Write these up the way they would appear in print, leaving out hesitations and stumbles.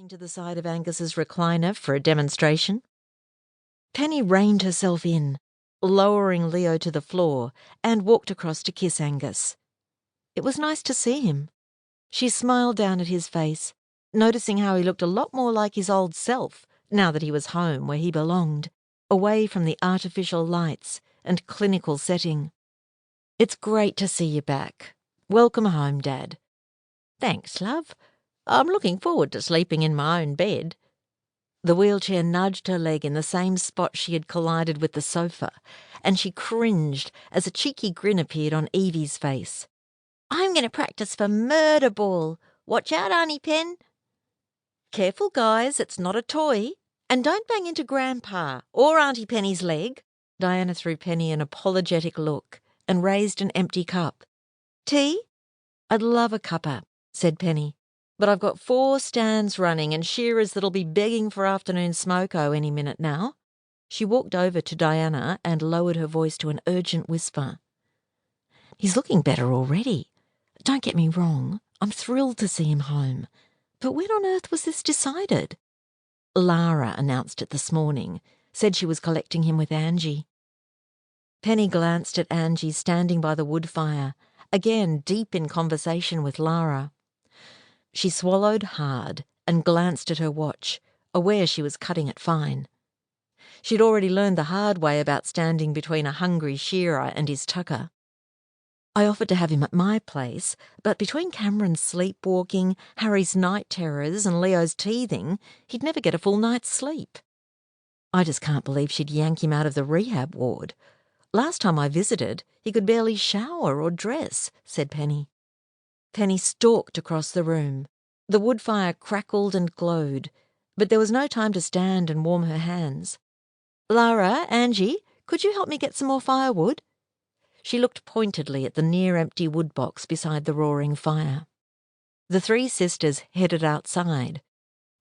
turning to the side of Angus's recliner for a demonstration. Penny reined herself in, lowering Leo to the floor, and walked across to kiss Angus. It was nice to see him. She smiled down at his face, noticing how he looked a lot more like his old self now that he was home where he belonged, away from the artificial lights and clinical setting. "It's great to see you back. Welcome home, Dad." "Thanks, love. I'm looking forward to sleeping in my own bed." The wheelchair nudged her leg in the same spot she had collided with the sofa, and she cringed as a cheeky grin appeared on Evie's face. "I'm going to practice for murder ball. Watch out, Auntie Pen." "Careful, guys, it's not a toy. And don't bang into Grandpa or Auntie Penny's leg." Diana threw Penny an apologetic look and raised an empty cup. "Tea?" "I'd love a cuppa," said Penny. "But I've got 4 stands running and shearers that'll be begging for afternoon smoko any minute now." She walked over to Diana and lowered her voice to an urgent whisper. "He's looking better already. Don't get me wrong, I'm thrilled to see him home. But when on earth was this decided?" "Lara announced it this morning. Said she was collecting him with Angie." Penny glanced at Angie standing by the wood fire, again deep in conversation with Lara. She swallowed hard and glanced at her watch, aware she was cutting it fine. She'd already learned the hard way about standing between a hungry shearer and his tucker. "I offered to have him at my place, but between Cameron's sleepwalking, Harry's night terrors and Leo's teething, he'd never get a full night's sleep. I just can't believe she'd yank him out of the rehab ward. Last time I visited, he could barely shower or dress," said Penny. Penny stalked across the room. The wood fire crackled and glowed, but there was no time to stand and warm her hands. "Lara, Angie, could you help me get some more firewood?" She looked pointedly at the near-empty wood box beside the roaring fire. The 3 sisters headed outside.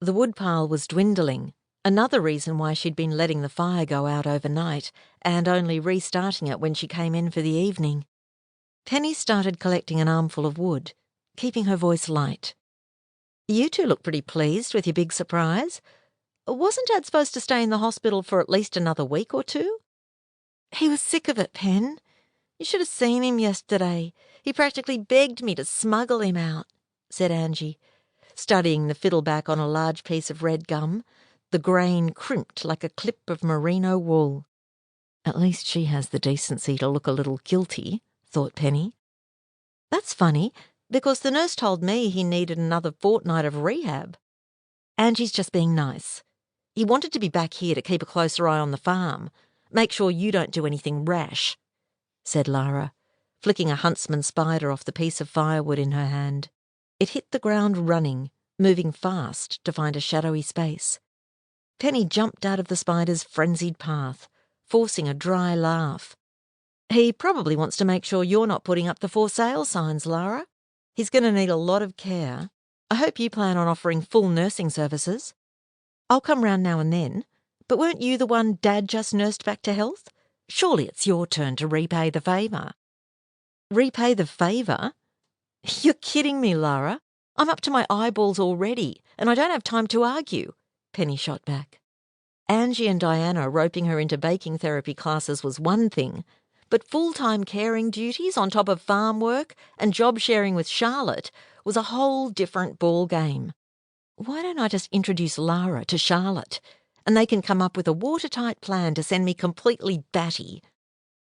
The wood pile was dwindling, another reason why she'd been letting the fire go out overnight and only restarting it when she came in for the evening. Penny started collecting an armful of wood, keeping her voice light. "You 2 look pretty pleased with your big surprise. Wasn't Dad supposed to stay in the hospital for at least another week or 2? "He was sick of it, Pen. You should have seen him yesterday. He practically begged me to smuggle him out," said Angie, studying the fiddleback on a large piece of red gum, the grain crimped like a clip of merino wool. "At least she has the decency to look a little guilty," thought Penny. "That's funny, because the nurse told me he needed another fortnight of rehab." "Angie's just being nice. He wanted to be back here to keep a closer eye on the farm. Make sure you don't do anything rash," said Lara, flicking a huntsman spider off the piece of firewood in her hand. It hit the ground running, moving fast to find a shadowy space. Penny jumped out of the spider's frenzied path, forcing a dry laugh. "He probably wants to make sure you're not putting up the for sale signs, Lara. He's going to need a lot of care. I hope you plan on offering full nursing services. I'll come round now and then, but weren't you the one Dad just nursed back to health? Surely it's your turn to repay the favour." "Repay the favour? You're kidding me, Lara. I'm up to my eyeballs already, and I don't have time to argue," Penny shot back. Angie and Diana roping her into baking therapy classes was one thing, but full-time caring duties on top of farm work and job sharing with Charlotte was a whole different ball game. Why don't I just introduce Lara to Charlotte, and they can come up with a watertight plan to send me completely batty?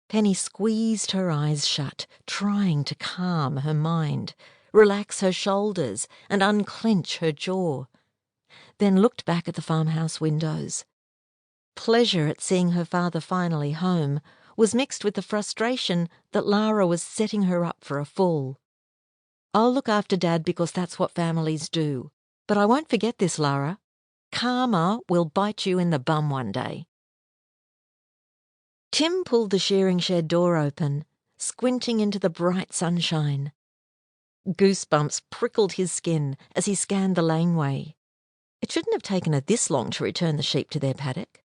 Penny squeezed her eyes shut, trying to calm her mind, relax her shoulders and unclench her jaw. Then looked back at the farmhouse windows. Pleasure at seeing her father finally home was mixed with the frustration that Lara was setting her up for a fall. "I'll look after Dad because that's what families do. But I won't forget this, Lara. Karma will bite you in the bum one day." Tim pulled the shearing shed door open, squinting into the bright sunshine. Goosebumps prickled his skin as he scanned the laneway. It shouldn't have taken her this long to return the sheep to their paddock.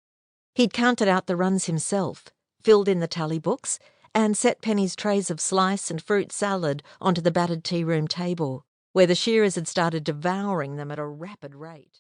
He'd counted out the runs himself, filled in the tally books, and set Penny's trays of slice and fruit salad onto the battered tea room table, where the shearers had started devouring them at a rapid rate.